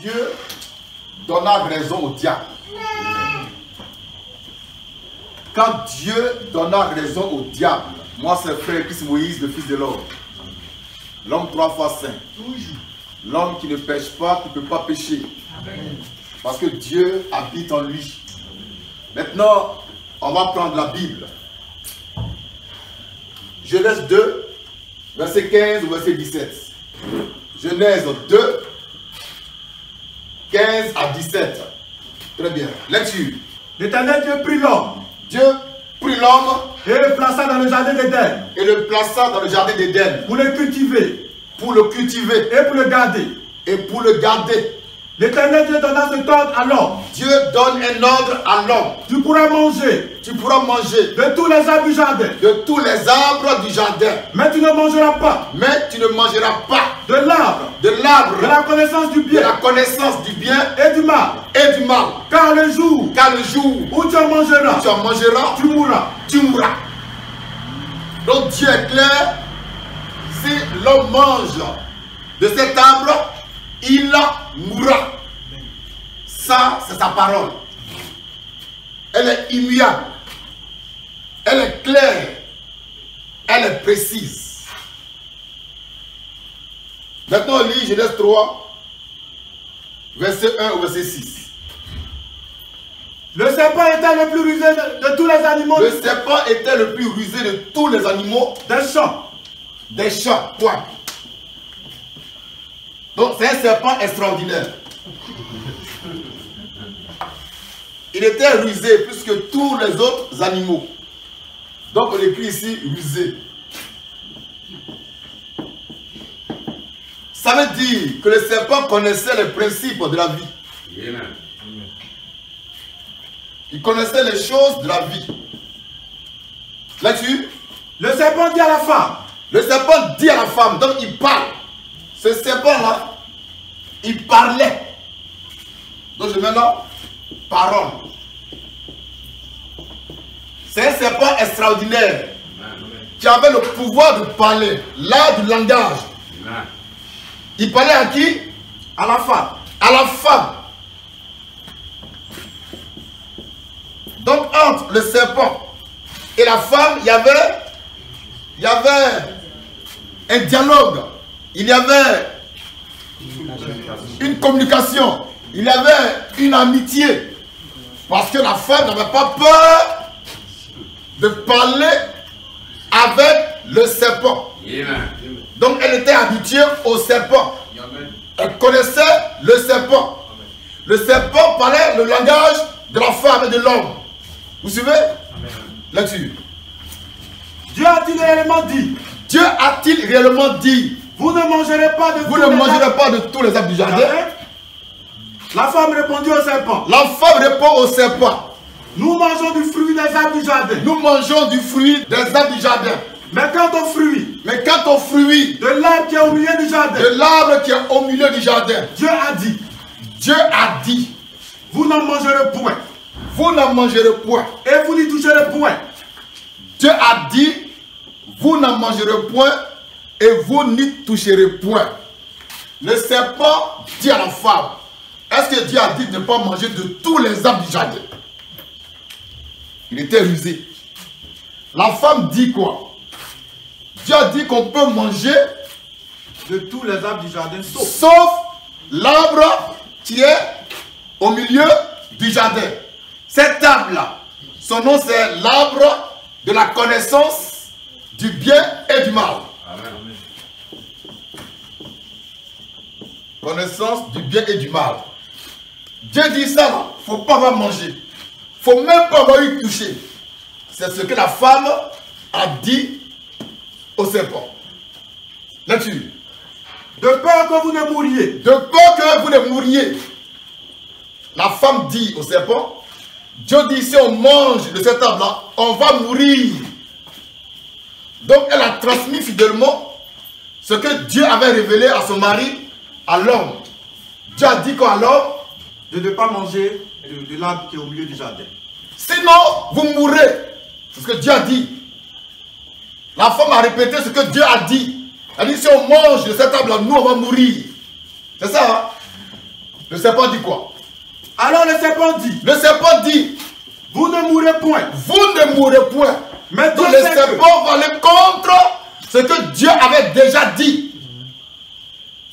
Dieu donna raison au diable. Quand Dieu donna raison au diable, moi c'est frère Christ Moïse, le fils de l'homme. L'homme 3 fois saint. L'homme qui ne pêche pas, qui ne peut pas pécher. Parce que Dieu habite en lui. Maintenant, on va prendre la Bible. Genèse 2, verset 15 ou verset 17. Genèse 2, 15 à 17. Très bien. Lecture. L'Éternel Dieu prit l'homme. Dieu prit l'homme et le plaça dans le jardin d'Éden. Et le plaça dans le jardin d'Éden. Pour le cultiver. Pour le cultiver. Et pour le garder. Et pour le garder. L'Éternel Dieu donna cet ordre à l'homme. Dieu donne un ordre à l'homme. Tu pourras manger. Tu pourras manger. De tous les arbres du jardin. De tous les arbres du jardin. Mais tu ne mangeras pas. Mais tu ne mangeras pas. De l'arbre. De l'arbre. De la connaissance du bien. De la connaissance du bien. Et du mal. Et du mal. Car le jour. Où tu en mangeras. Tu en mangeras. Tu mourras. Tu mourras. Donc Dieu est clair. Si l'homme mange de cet arbre, il mourra. Ça, c'est sa parole. Elle est immuable. Elle est claire. Elle est précise. Maintenant, on lit Genèse 3, verset 1 au verset 6. Le serpent était le plus rusé de tous les animaux. Le serpent était le plus rusé de tous les animaux des champs. Des champs, quoi. Donc, c'est un serpent extraordinaire. Il était rusé plus que tous les autres animaux. Donc on écrit ici rusé. Ça veut dire que le serpent connaissait les principes de la vie. Amen. Il connaissait les choses de la vie. Là-dessus, le serpent dit à la femme. Le serpent dit à la femme, donc il parle. Ce serpent-là, il parlait. Donc je mets là, parole. C'est un serpent extraordinaire qui avait le pouvoir de parler, l'art du langage. Il parlait à qui? À la femme. À la femme. Donc entre le serpent et la femme, il y avait un dialogue. Il y avait une communication. Il y avait une amitié. Parce que la femme n'avait pas peur de parler avec le serpent. Donc elle était habituée au serpent. Elle connaissait le serpent. Le serpent parlait le langage de la femme et de l'homme. Vous suivez? Là-dessus. Dieu a-t-il réellement dit? Dieu a-t-il réellement dit? Vous ne mangerez pas de Vous ne mangerez pas de tous les arbres du jardin. La femme répondit au serpent. La femme répond au serpent. Nous mangeons du fruit des arbres du jardin. Nous mangeons du fruit des arbres du jardin. Mais quant au fruit. Mais quant au fruit. De l'arbre qui est au milieu du jardin. De l'arbre qui est au milieu du jardin. Dieu a dit. Dieu a dit. Vous n'en mangerez point. Vous n'en mangerez point. Et vous n'y toucherez point. Dieu a dit. Vous n'en mangerez point. Et vous n'y toucherez point. Le serpent dit à la femme. Est-ce que Dieu a dit de ne pas manger de tous les arbres du jardin? Il était rusé. La femme dit quoi? Dieu a dit qu'on peut manger de tous les arbres du jardin, sauf l'arbre qui est au milieu du jardin. Cet arbre-là, son nom c'est l'arbre de la connaissance du bien et du mal. Amen. Connaissance du bien et du mal. Dieu dit ça, il ne faut pas avoir mangé. Il ne faut même pas avoir eu touché. C'est ce que la femme a dit au serpent. Là-dessus. De peur que vous ne mouriez. De peur que vous ne mouriez. La femme dit au serpent, Dieu dit, si on mange de cet arbre-là, on va mourir. Donc elle a transmis fidèlement ce que Dieu avait révélé à son mari, à l'homme. Dieu a dit quoi à l'homme? De ne pas manger de l'arbre qui est au milieu du jardin. Sinon, vous mourrez. C'est ce que Dieu a dit. La femme a répété ce que Dieu a dit. Elle a dit, si on mange de cet arbre-là, nous, on va mourir. C'est ça, hein? Le serpent dit quoi? Alors le serpent dit. Le serpent dit. Vous ne mourrez point. Vous ne mourrez point. Mais donc le serpent va aller contre ce que Dieu avait déjà dit.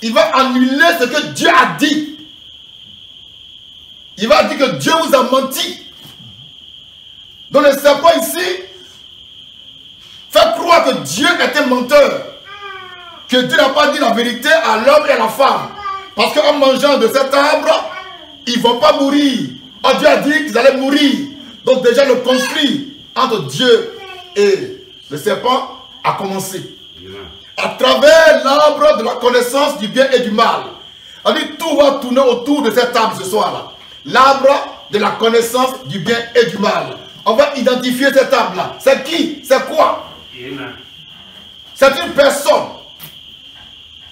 Il va annuler ce que Dieu a dit. Il va dire que Dieu vous a menti. Donc le serpent ici fait croire que Dieu était menteur. Que Dieu n'a pas dit la vérité à l'homme et à la femme. Parce qu'en mangeant de cet arbre, ils ne vont pas mourir. Oh, Dieu a dit qu'ils allaient mourir. Donc déjà le conflit entre Dieu et le serpent a commencé. À travers l'arbre de la connaissance du bien et du mal. On dit tout va tourner autour de cet arbre ce soir-là. L'arbre de la connaissance du bien et du mal. On va identifier cet arbre-là. C'est qui? C'est quoi? C'est une personne.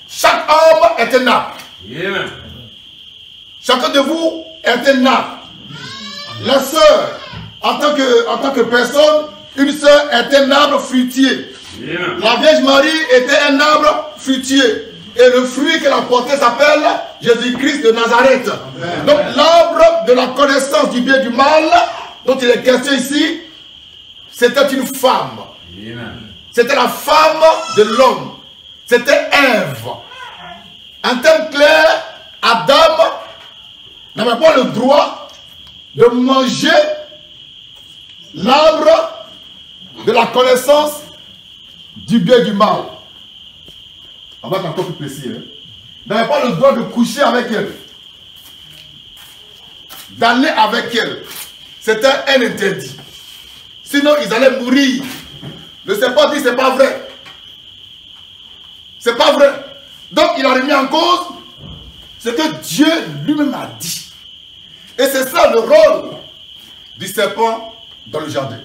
Chaque arbre est un arbre. Chacun de vous est un arbre. La sœur, en tant que personne, une sœur est un arbre fruitier. La Vierge Marie était un arbre fruitier. Et le fruit qu'elle a porté s'appelle Jésus-Christ de Nazareth. Amen. Donc l'arbre de la connaissance du bien et du mal, dont il est question ici, c'était une femme. C'était la femme de l'homme. C'était Ève. En termes clairs, Adam n'avait pas le droit de manger l'arbre de la connaissance du bien et du mal. On va être encore plus précis. Hein? Il n'avait pas le droit de coucher avec elle. D'aller avec elle. C'était un interdit. Sinon, ils allaient mourir. Le serpent dit, c'est pas vrai. C'est pas vrai. Donc, il a remis en cause ce que Dieu lui-même a dit. Et c'est ça le rôle du serpent dans le jardin.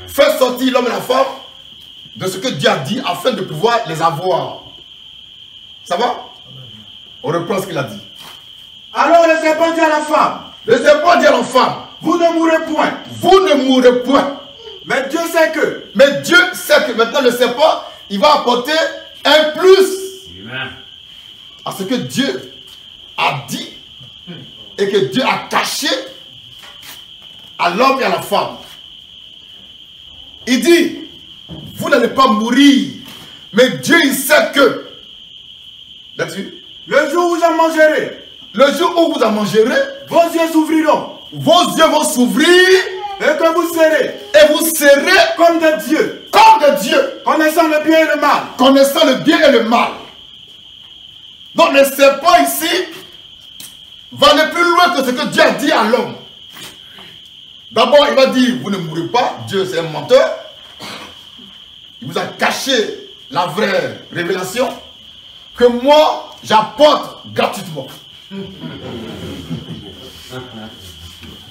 Faire sortir l'homme et la femme de ce que Dieu a dit afin de pouvoir les avoir. Ça va? On reprend ce qu'il a dit. Alors le serpent dit à la femme. Le serpent dit à la femme. Vous ne mourrez point. Vous ne mourrez point. Mais Dieu sait que. Mais Dieu sait que maintenant le serpent, il va apporter un plus à ce que Dieu a dit et que Dieu a caché à l'homme et à la femme. Il dit, vous n'allez pas mourir, mais Dieu il sait que. Là-dessus. Le jour où vous en mangerez. Le jour où vous en mangerez. Vos yeux s'ouvriront. Vos yeux vont s'ouvrir. Et que vous serez. Et vous serez comme des dieux. Comme des dieux. Connaissant le bien et le mal. Connaissant le bien et le mal. Donc le serpent ici va aller plus loin que ce que Dieu a dit à l'homme. D'abord il va dire, vous ne mourrez pas. Dieu c'est un menteur. Il vous a caché la vraie révélation que moi, j'apporte gratuitement.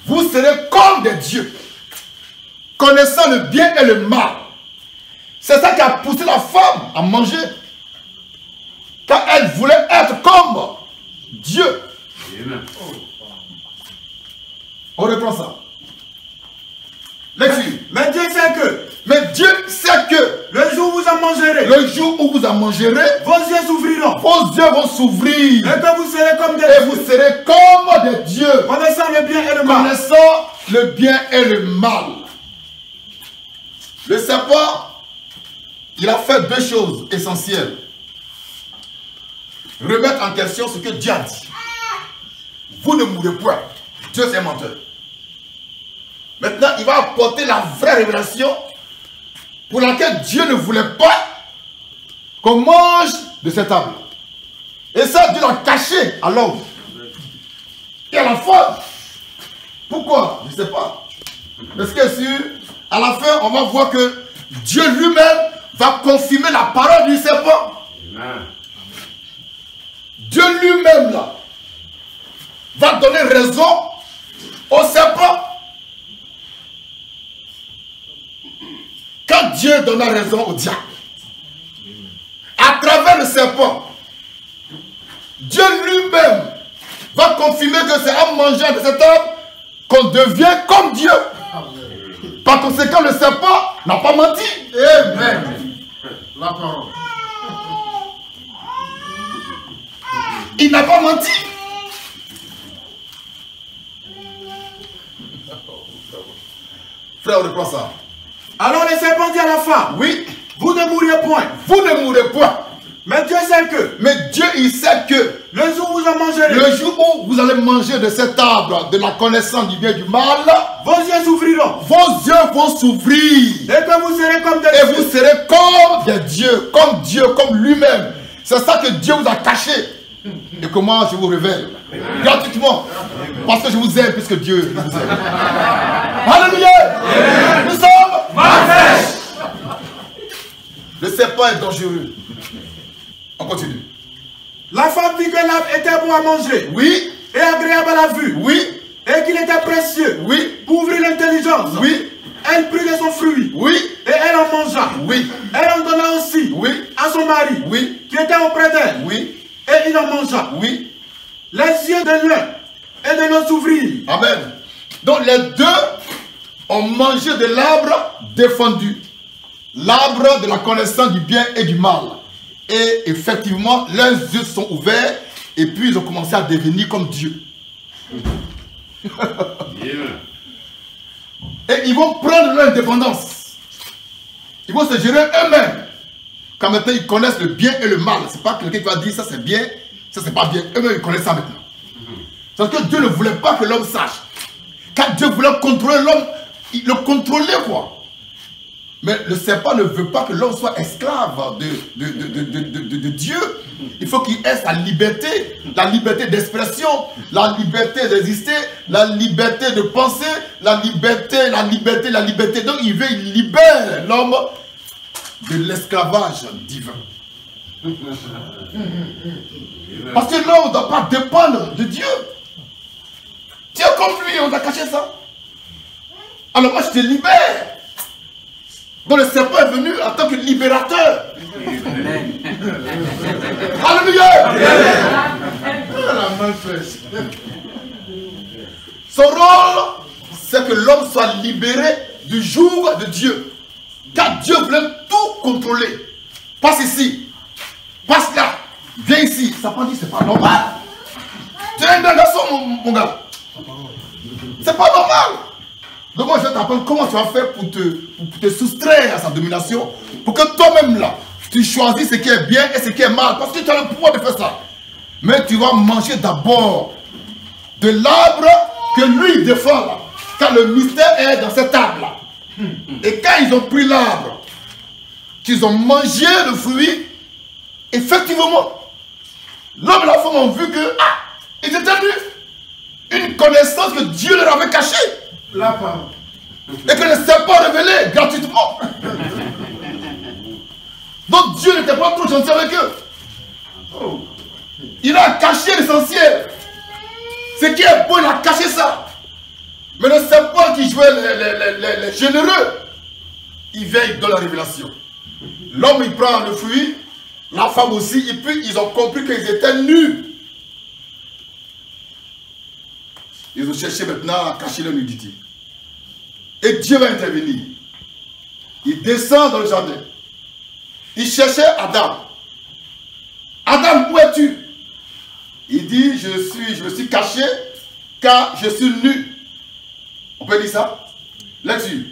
Vous serez comme des dieux, connaissant le bien et le mal. C'est ça qui a poussé la femme à manger. Car elle voulait être comme Dieu. On reprend ça. Les filles. Mais Dieu sait que. Mais Dieu sait que. Le jour où vous en mangerez. Le jour où vous en mangerez. Vos yeux s'ouvriront. Vos yeux vont s'ouvrir. Et que vous serez comme des dieux. Et vous serez comme des dieux. Connaissant le bien et le mal. Connaissant le bien et le mal. Le serpent, il a fait deux choses essentielles. Remettre en question ce que Dieu a dit. Vous ne mourrez point. Dieu c'est menteur. Maintenant, il va apporter la vraie révélation pour laquelle Dieu ne voulait pas qu'on mange de cet arbre. Et ça, Dieu l'a caché à l'homme et à la femme. Pourquoi? Je ne sais pas. Parce que sûr, à la fin, on va voir que Dieu lui-même va confirmer la parole du serpent. Amen. Dieu lui-même, là, va donner raison au serpent. Quand Dieu donna raison au diable, à travers le serpent, Dieu lui-même va confirmer que c'est en mangeant de cet arbre qu'on devient comme Dieu. Par conséquent, le serpent n'a pas menti. Amen. La parole. Il n'a pas menti. Frère, on reprend ça. Alors le serpent dit à la femme, Oui, vous ne mourrez point. vous ne mourrez point. Mais Dieu sait que Mais Dieu, il sait que le jour où vous en mangerez, le jour où vous allez manger de cet arbre, de la connaissance du bien et du mal, vos yeux s'ouvriront. vos yeux vont s'ouvrir. Et que vous serez comme des Et dieux. vous serez comme des dieux, comme lui-même. C'est ça que Dieu vous a caché. Et comment je vous révèle gratuitement. Parce que je vous aime puisque Dieu vous aime. Alléluia. Nous sommes le serpent est dangereux. On continue. La femme vit que l'arbre était bon à manger Oui, et agréable à la vue, oui, et qu'il était précieux oui, pour ouvrir l'intelligence. oui, Elle prit de son fruit oui, et elle en mangea. oui, Elle en donna aussi oui, à son mari oui, qui était auprès d'elle, oui, et il en mangea. oui. Les yeux de l'un et de l'autre s'ouvrirent. Amen. Donc les deux ont mangé de l'arbre défendu. L'arbre de la connaissance du bien et du mal. Et effectivement, leurs yeux sont ouverts et puis ils ont commencé à devenir comme Dieu. Et ils vont prendre leur indépendance. Ils vont se gérer eux-mêmes. Quand maintenant ils connaissent le bien et le mal. C'est pas quelqu'un qui va dire ça c'est bien, ça c'est pas bien. Eux-mêmes ils connaissent ça maintenant. Parce que Dieu ne voulait pas que l'homme sache. Quand Dieu voulait contrôler l'homme, il le contrôlait quoi. Mais le serpent ne veut pas que l'homme soit esclave de Dieu. Il faut qu'il ait sa liberté, la liberté d'expression, la liberté d'exister, la liberté de penser, la liberté. Donc il libère l'homme de l'esclavage divin. Parce que l'homme ne doit pas dépendre de Dieu. Tu es comme lui, on t'a caché ça. Alors moi je te libère. Donc le serpent est venu en tant que libérateur. Alléluia. Son rôle, c'est que l'homme soit libéré du joug de Dieu. Car Dieu voulait tout contrôler. Passe ici. Passe là. Viens ici. Ça peut dire c'est pas normal. Tu es un grand garçon, mon gars. C'est pas normal. Donc moi je vais t'apprendre comment tu vas faire pour te soustraire à sa domination. Pour que toi-même là, tu choisis ce qui est bien et ce qui est mal. Parce que tu as le pouvoir de faire ça. Mais tu vas manger d'abord de l'arbre que lui défend là. Car le mystère est dans cet arbre là. Et quand ils ont pris l'arbre, qu'ils ont mangé le fruit, effectivement, l'homme et la femme ont vu que, ils étaient nus. Une connaissance que Dieu leur avait cachée. Et que le serpent révélait gratuitement. Donc Dieu n'était pas trop gentil avec eux. Il a caché l'essentiel. Ce qui est beau, il a caché ça. Mais le serpent qui jouait les généreux, il veille dans la révélation. L'homme il prend le fruit, la femme aussi, et puis ils ont compris qu'ils étaient nus. Ils ont cherché maintenant à cacher leur nudité. Et Dieu va intervenir. Il descend dans le jardin. Il cherchait Adam. Adam, où es-tu? Il dit, je me suis caché car je suis nu. On peut dire ça? Lecture.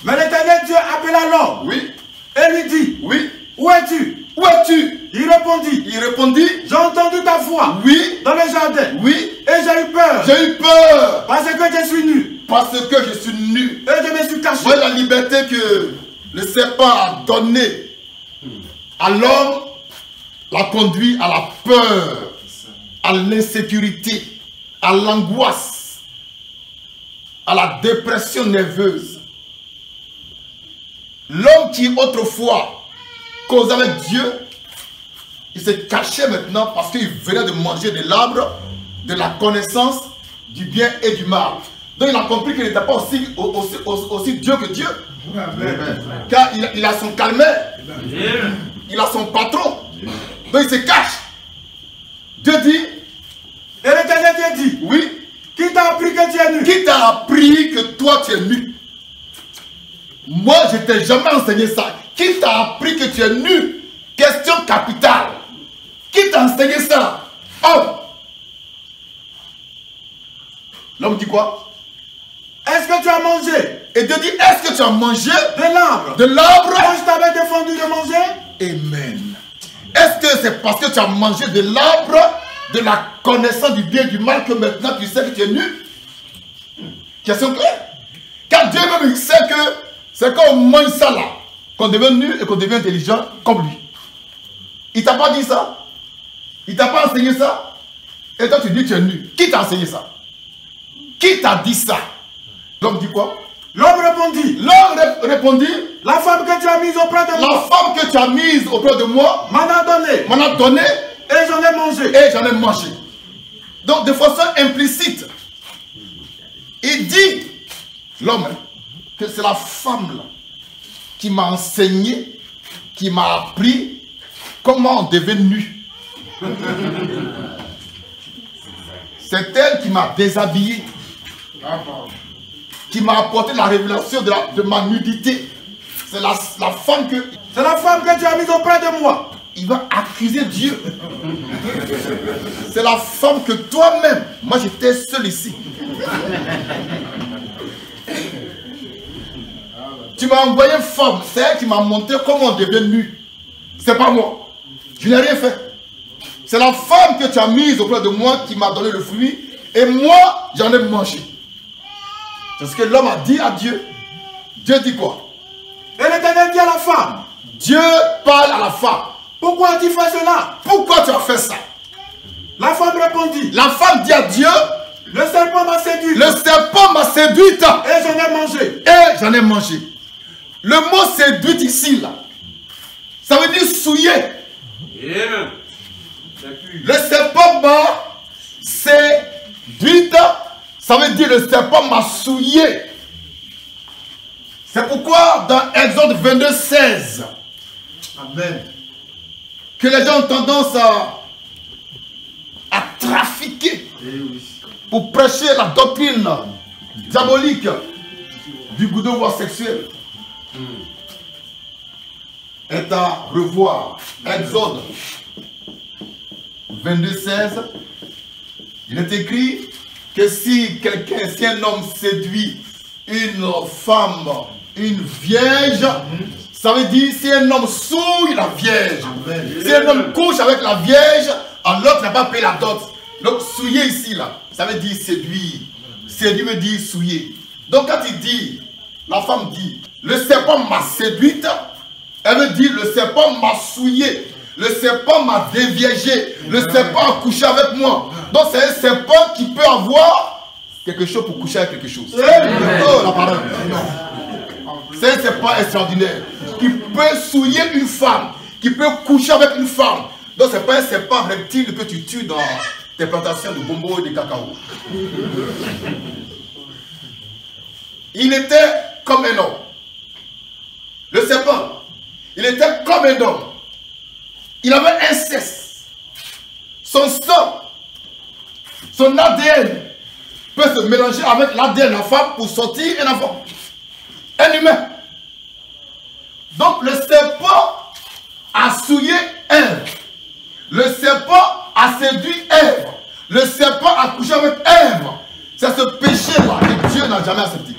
Mais l'Éternel Dieu appela l'homme. Oui. Et lui dit, Oui. où es-tu? Où es-tu? Il répondit, Il répondit, j'ai entendu ta voix oui. dans le jardin. Oui. Et j'ai eu peur. J'ai eu peur. Parce que je suis nu. Parce que je suis nu. Et je me suis caché. Voilà la liberté que le serpent a donnée à l'homme, l'a conduit à la peur, à l'insécurité, à l'angoisse, à la dépression nerveuse. L'homme qui autrefois causait avec Dieu, il s'est caché maintenant parce qu'il venait de manger de l'arbre de la connaissance du bien et du mal. Donc il a compris qu'il n'était pas aussi Dieu que Dieu. Car il a son calmaire. Il a son patron. Donc il se cache. Dieu dit. Et l'Éternel Dieu dit, Oui. qui t'a appris que tu es nu? Qui t'a appris que toi tu es nu? Moi je ne t'ai jamais enseigné ça. Qui t'a appris que tu es nu? Question capitale. Qui t'a enseigné ça? Homme. L'homme dit quoi? Est-ce que tu as mangé? Et Dieu dit, est-ce que tu as mangé de l'arbre? De l'arbre? Quand je t'avais défendu de manger? Amen. Est-ce que c'est parce que tu as mangé de l'arbre de la connaissance du bien et du mal que maintenant tu sais que tu es nu? Question claire. Car Dieu même il sait que c'est quand on mange ça là qu'on devient nu et qu'on devient intelligent comme lui. Il t'a pas dit ça? Il t'a pas enseigné ça? Et toi tu dis que tu es nu. Qui t'a enseigné ça? Qui t'a dit ça? L'homme dit quoi? L'homme répondit. L'homme répondit. La femme que tu as mise auprès de moi. La femme que tu as mise auprès de moi. M'en a donné. M'en a donné. Et j'en ai mangé. Et j'en ai mangé. Donc de façon implicite, il dit, l'homme, que c'est la femme là, qui m'a enseigné, qui m'a appris comment on devait nu. C'est elle qui m'a déshabillé, qui m'a apporté la révélation de ma nudité. C'est la femme que... C'est la femme que tu as mise auprès de moi. Il va accuser Dieu. C'est la femme que toi-même, moi j'étais seul ici. Tu m'as envoyé une femme, c'est elle qui m'a montré comment on devient nu. C'est pas moi. Je n'ai rien fait. C'est la femme que tu as mise auprès de moi qui m'a donné le fruit et moi j'en ai mangé. C'est ce que l'homme a dit à Dieu. Dieu dit quoi? Et l'Éternel dit à la femme. Dieu parle à la femme. Pourquoi as-tu fait cela? Pourquoi tu as fait ça? La femme répondit. La femme dit à Dieu. Le serpent m'a séduite. Le serpent m'a séduite. Et j'en ai mangé. Et j'en ai mangé. Le mot séduite ici, là, ça veut dire souiller. Yeah. Le serpent m'a séduite. Ça veut dire le serpent m'a souillé. C'est pourquoi dans Exode 22, 16, Amen. que les gens ont tendance à trafiquer pour prêcher la doctrine diabolique du gouvernement sexuel. Est à revoir. Exode 22, 16. Il est écrit que si un homme séduit une femme, une vierge, ça veut dire si un homme souille la vierge. Si un homme couche avec la vierge, alors il n'a pas payé la dot. Donc souiller ici, là, ça veut dire séduire. Séduire veut dire souiller. Donc quand il dit, la femme dit, le serpent m'a séduite, elle veut dire le serpent m'a souillé. Le serpent m'a déviégé. Le serpent a couché avec moi. Donc c'est un serpent qui peut avoir quelque chose pour coucher avec quelque chose. Oh la parole. C'est un serpent extraordinaire qui peut souiller une femme, qui peut coucher avec une femme. Donc c'est pas un serpent reptile que tu tues dans tes plantations de bonbons et de cacao. Il était comme un homme. Le serpent, il était comme un homme. Il avait un cesse. Son sang, son ADN peut se mélanger avec l'ADN de la femme pour sortir un enfant. Un humain. Donc le serpent a souillé Ève. Le serpent a séduit Ève. Le serpent a couché avec Ève. C'est ce péché-là que Dieu n'a jamais accepté.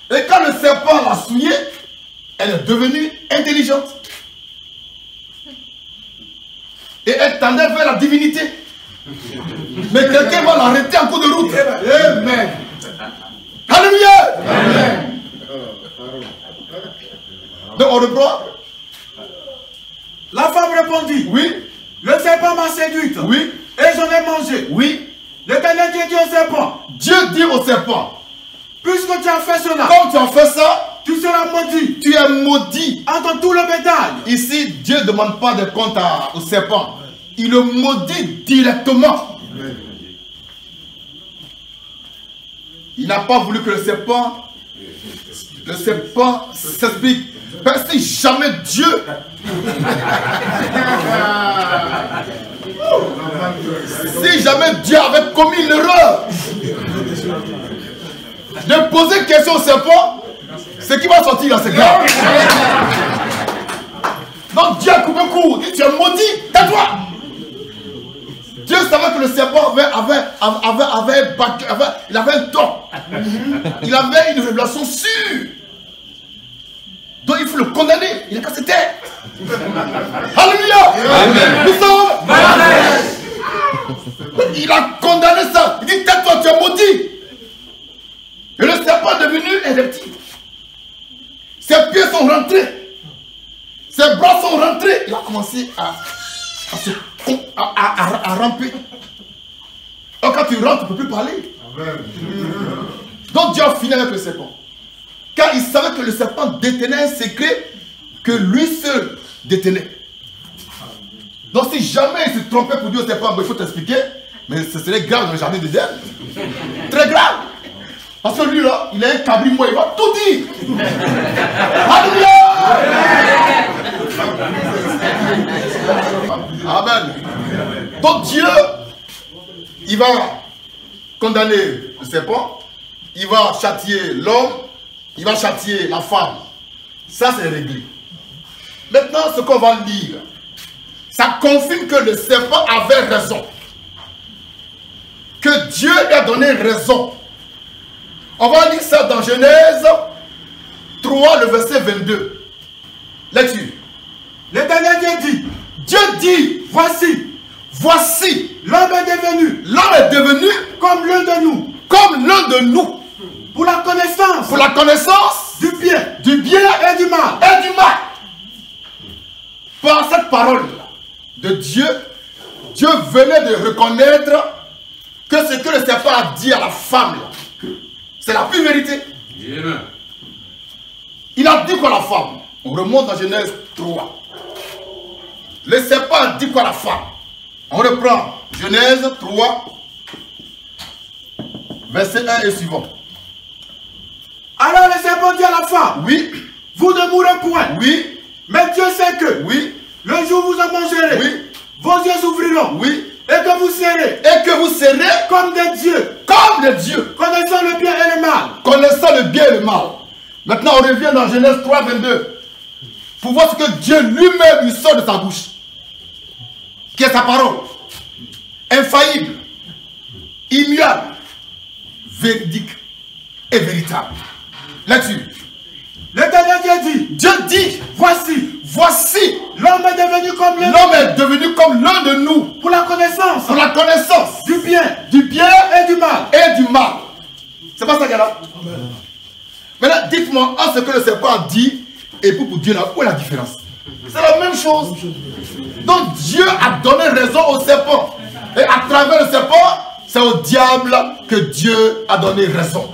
Et quand le serpent l'a souillée, elle est devenue intelligente. Et elle tendait vers la divinité. Mais quelqu'un va l'arrêter en cours de route. Amen. Alléluia. Amen. Donc on reprend. La femme répondit. Oui. Le serpent m'a séduite. Oui. Et j'en ai mangé. Oui. L'Éternel Dieu dit au serpent. Dieu dit au serpent. Puisque tu as fait cela. Comme tu as fait ça, tu seras maudit. Tu es maudit. Entre tout le bétail. Ici, Dieu ne demande pas de compte au serpent. Il le maudit directement. Il n'a pas voulu que le serpent s'explique. Parce que jamais Dieu si jamais Dieu avait commis une erreur de poser question au serpent, ce qui va sortir dans ce cas. Donc Dieu a coupé court. Il dit tu es maudit, tais-toi. Dieu savait que le serpent il avait un don. Il avait une révélation sûre. Donc il faut le condamner. Il a cassé tête. Alléluia. Nous sommes. Il a condamné ça. Il dit, tais-toi, tu es maudit. Et le serpent est devenu un reptile. Ses pieds sont rentrés. Ses bras sont rentrés. Il a commencé à ramper. Donc quand tu rentres, tu ne peux plus parler. Amen. Donc Dieu a fini avec le serpent. Car il savait que le serpent détenait un secret que lui seul détenait. Donc si jamais il se trompait pour dire au serpent, il faut t'expliquer, mais ce serait grave dans le jardin d'Éden. Très grave. Parce que lui là, il a un cabri moi, il va tout dire. Alléluia. Amen. Donc Dieu, il va condamner le serpent, il va châtier l'homme, il va châtier la femme. Ça c'est réglé. Maintenant ce qu'on va lire, ça confirme que le serpent avait raison. Que Dieu lui a donné raison. On va lire ça dans Genèse 3, le verset 22. Lecture. L'Éternel dit. Dieu dit, voici, l'homme est devenu comme l'un de nous. Comme l'un de nous. Pour la connaissance. Du bien. Et du mal. Par cette parole de Dieu, Dieu venait de reconnaître que ce que le serpent a dit à la femme, c'est la pure vérité. Amen. Il a dit quoi à la femme? On remonte dans Genèse 3. Le serpent a dit quoi à la femme? On reprend Genèse 3, verset 1 et suivant. Alors le serpent dit à la femme, oui, vous ne mourrez point. Oui, mais Dieu sait que, oui, le jour où vous en mangerez, oui, vos yeux s'ouvriront, oui, et que vous serez, comme des dieux, connaissant le bien et le mal. Connaissant le bien et le mal. Maintenant on revient dans Genèse 3, 22. Pour voir ce que Dieu lui-même lui sort de sa bouche. Qui est sa parole. Infaillible, immuable, véridique et véritable. Là-dessus. L'Éternel Dieu dit, voici, l'homme est devenu comme l'un de nous. Pour la connaissance. Du bien et du mal. C'est pas ça qu'il y a là. Maintenant, dites-moi ce que le serpent a dit et pour Dieu là, où est la différence? C'est la même chose. Donc Dieu a donné raison au serpent. Et à travers le serpent, c'est au diable que Dieu a donné raison.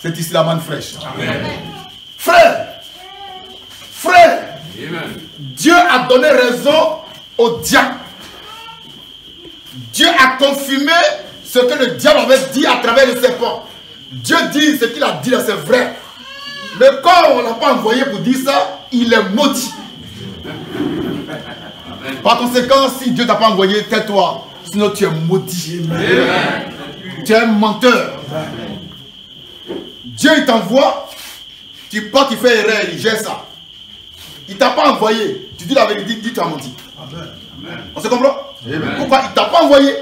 C'est ici la manne fraîche. Amen. Frère, Dieu a donné raison au diable. Dieu a confirmé ce que le diable avait dit à travers le serpent. Dieu dit ce qu'il a dit là, c'est vrai. Mais quand on ne l'a pas envoyé pour dire ça, il est maudit. Par conséquent, si Dieu ne t'a pas envoyé, tais-toi. Sinon tu es maudit. Amen. Tu es un menteur. Amen. Dieu il t'envoie, tu pars, tu fais erreur, il gère ça. Il ne t'a pas envoyé. Tu dis la vérité, dis tu as menti. Amen. On se comprend? Amen. Pourquoi il ne t'a pas envoyé?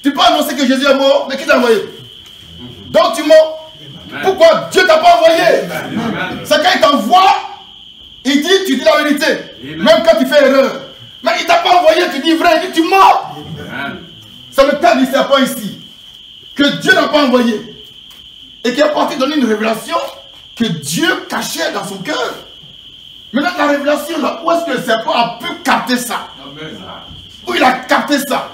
Tu peux annoncer que Jésus est mort, mais qui t'a envoyé? Donc tu mens. Pourquoi Dieu ne t'a pas envoyé? C'est quand il t'envoie, il dit, tu dis la vérité. Amen. Même quand tu fais erreur. Mais il ne t'a pas envoyé, tu dis vrai, il dit tu mens. C'est le cas du serpent ici. Que Dieu n'a pas envoyé. Et qui est parti donner une révélation que Dieu cachait dans son cœur. Maintenant, la révélation, là, où est-ce que le serpent a pu capter ça? Où il a capté ça?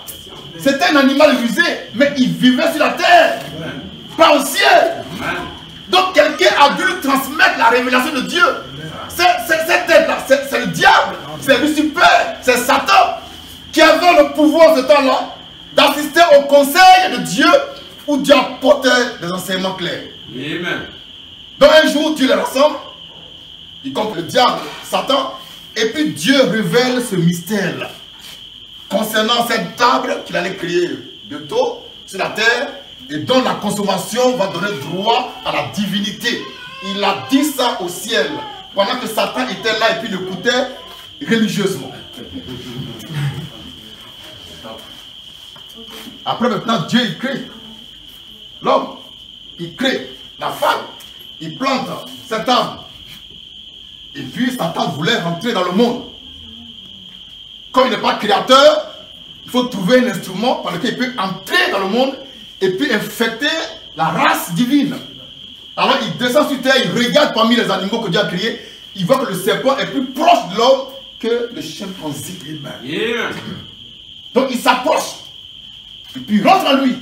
C'était un animal rusé, mais il vivait sur la terre, pas au ciel. Donc, quelqu'un a dû lui transmettre la révélation de Dieu. Cette tête-là, c'est le diable, c'est Lucifer, c'est Satan, qui avait le pouvoir ce temps-là d'assister au conseil de Dieu où Dieu apportait des enseignements clairs. Amen. Donc un jour, Dieu les rassemble, il compte le diable, Satan, et puis Dieu révèle ce mystère-là concernant cette table qu'il allait créer bientôt sur la terre et dont la consommation va donner droit à la divinité. Il a dit ça au ciel pendant que Satan était là et puis l'écoutait religieusement. Après maintenant, Dieu il crée l'homme. Il crée la femme. Il plante cet arbre. Et puis Satan voulait rentrer dans le monde. Comme il n'est pas créateur, il faut trouver un instrument par lequel il peut entrer dans le monde et puis infecter la race divine. Alors il descend sur terre, il regarde parmi les animaux que Dieu a créés, il voit que le serpent est plus proche de l'homme que le chimpanzé lui-même. Yeah. Donc il s'approche, et puis il rentre en lui.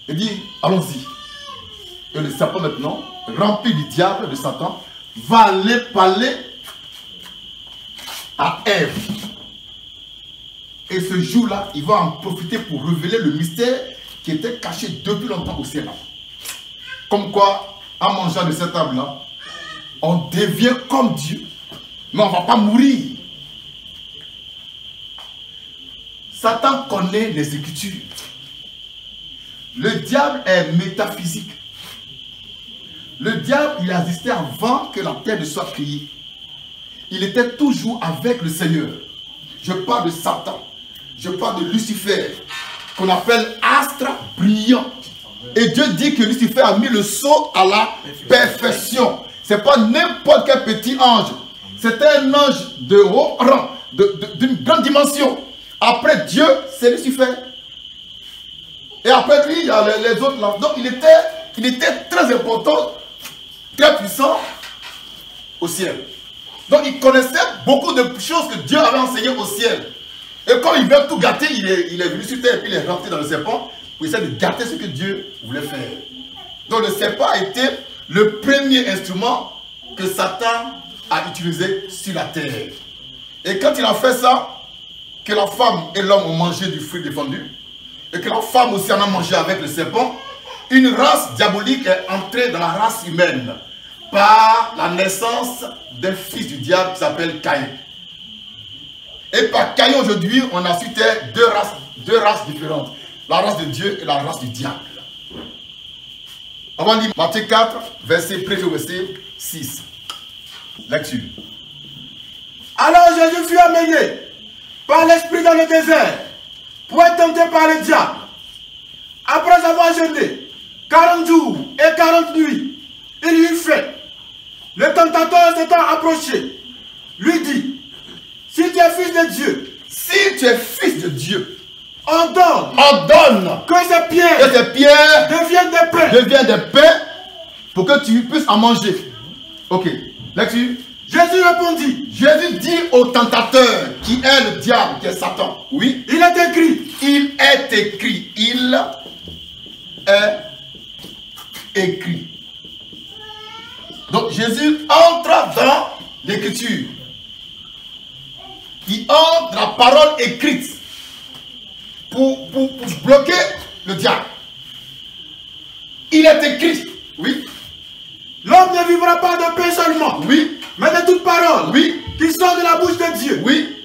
Il dit, allons-y. Et le serpent maintenant, rempli du diable, de Satan, va aller parler à Ève. Et ce jour-là, il va en profiter pour révéler le mystère qui était caché depuis longtemps au ciel. Comme quoi, en mangeant de cet arbre-là, on devient comme Dieu, mais on ne va pas mourir. Satan connaît les Écritures. Le diable est métaphysique. Le diable, il existait avant que la terre ne soit créée. Il était toujours avec le Seigneur. Je parle de Satan. Je parle de Lucifer, qu'on appelle astre brillant. Et Dieu dit que Lucifer a mis le sceau à la perfection. Ce n'est pas n'importe quel petit ange. C'était un ange de haut rang, d'une grande dimension. Après Dieu, c'est Lucifer. Et après lui, il y a les autres là. Donc il était très important, très puissant au ciel. Donc il connaissait beaucoup de choses que Dieu avait enseignées au ciel. Et quand il veut tout gâter, il est venu sur terre et puis il est rentré dans le serpent pour essayer de gâter ce que Dieu voulait faire. Donc le serpent a été le premier instrument que Satan a utilisé sur la terre. Et quand il a fait ça, que la femme et l'homme ont mangé du fruit défendu, et que la femme aussi en a mangé avec le serpent, une race diabolique est entrée dans la race humaine par la naissance d'un fils du diable qui s'appelle Caïn. Et par Caïn aujourd'hui, on a sur terre deux races différentes. La race de Dieu et la race du diable. On va lire Matthieu 4, verset 6. Lecture. Alors Jésus fut amené par l'Esprit dans le désert pour être tenté par le diable. Après avoir jeûné 40 jours et 40 nuits, il y eut faim. Le tentateur s'étant approché, lui dit, si tu es fils de Dieu, si tu es fils de Dieu, ordonne que ces pierres deviennent des pains pour que tu puisses en manger. Ok, lecture. Jésus répondit. Jésus dit au tentateur, qui est le diable, qui est Satan. Oui. Il est écrit. Il est écrit. Il est écrit. Donc Jésus entre dans l'écriture. Il entre dans la parole écrite pour bloquer le diable. Il est écrit. Oui. L'homme ne vivra pas de pain seulement. Oui. Mais de toute parole. Oui. Qui sort de la bouche de Dieu. Oui.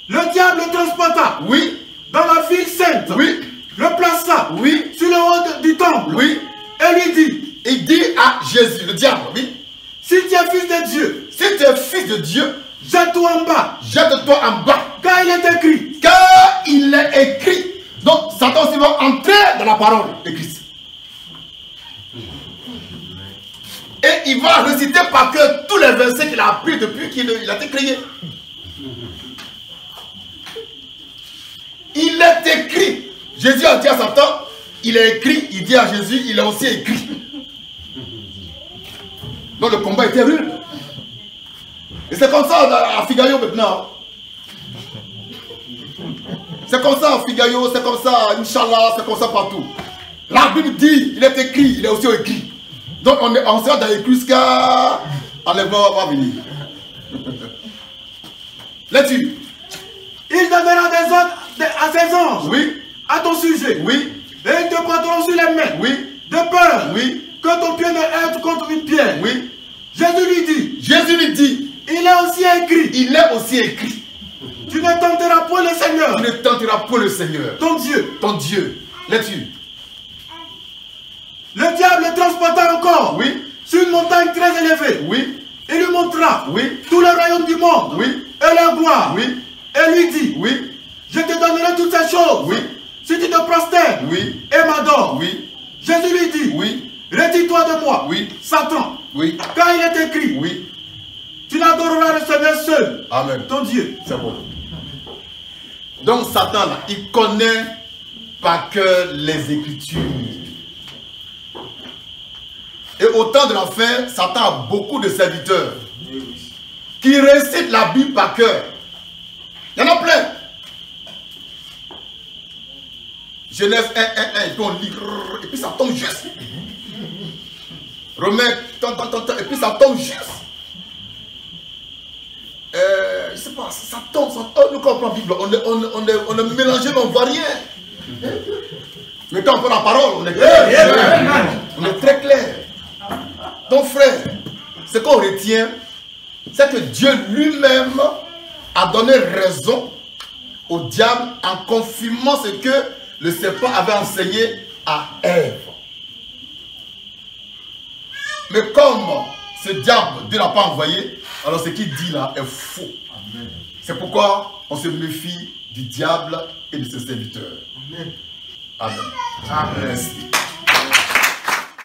Le diable le transporta. Oui. Dans la ville sainte. Oui. Le plaça. Oui. Sur le haut du temple. Oui. Et lui dit. Il dit à Jésus, le diable, oui. Si tu es fils de Dieu. Si tu es fils de Dieu. Jette-toi en bas. Jette-toi en bas. Car il est écrit. Car il est écrit. Donc Satan aussi va entrer dans la parole écrite. Et il va réciter par cœur tous les versets qu'il a appris depuis qu'il a été créé. Il est écrit. Jésus a dit à Satan, il est écrit. Il dit à Jésus, il est aussi écrit. Donc le combat était rude. Et c'est comme ça à Figayo maintenant. C'est comme ça à Figayo, c'est comme ça à Inch'Allah, c'est comme ça partout. La Bible dit, il est écrit, il est aussi écrit. Donc on sera dans l'écrit jusqu'à enlèvement va venir. Lecture. Il donnera des ordres à ses anges. Oui. À ton sujet. Oui. Et ils te prendront sur les mains. Oui. De peur. Oui. Que ton pied ne heurte contre une pierre. Oui. Jésus lui dit. Il est aussi écrit. Il est aussi écrit. Tu ne tenteras point le Seigneur. Tu ne tenteras point le Seigneur. Ton Dieu. Ton Dieu. Lecture. Le diable le transporta encore. Oui. Sur une montagne très élevée. Oui. Il lui montra. Oui. Tous les royaumes du monde. Oui. Et leur gloire. Oui. Et lui dit. Oui. Je te donnerai toutes ces choses. Oui. si tu te prostères Oui. et m'adores, Oui. Jésus lui dit, Oui. retire-toi de moi, Oui. Satan. Oui. Car il est écrit, Oui. tu n'adoreras le Seigneur seul, Amen. ton Dieu. C'est bon. Donc Satan, là, il connaît par cœur les Écritures. Et au temps de la fin, Satan a beaucoup de serviteurs qui récitent la Bible par cœur. Il y en a plein. Genèse 1, 1, 1, et puis on lit, et puis ça tombe juste. Romains, et puis ça tombe juste. Je sais pas, ça tombe, nous quand on prend la Bible, on est mélangé, mais on ne voit rien. Mais quand on prend la parole, on est clair. On est très clair. Donc frère, ce qu'on retient, c'est que Dieu lui-même a donné raison au diable en confirmant ce que le serpent avait enseigné à Ève. Mais comme ce diable, Dieu ne l'a pas envoyé, alors ce qu'il dit là est faux. C'est pourquoi on se méfie du diable et de ses serviteurs. Amen. Amen. Merci.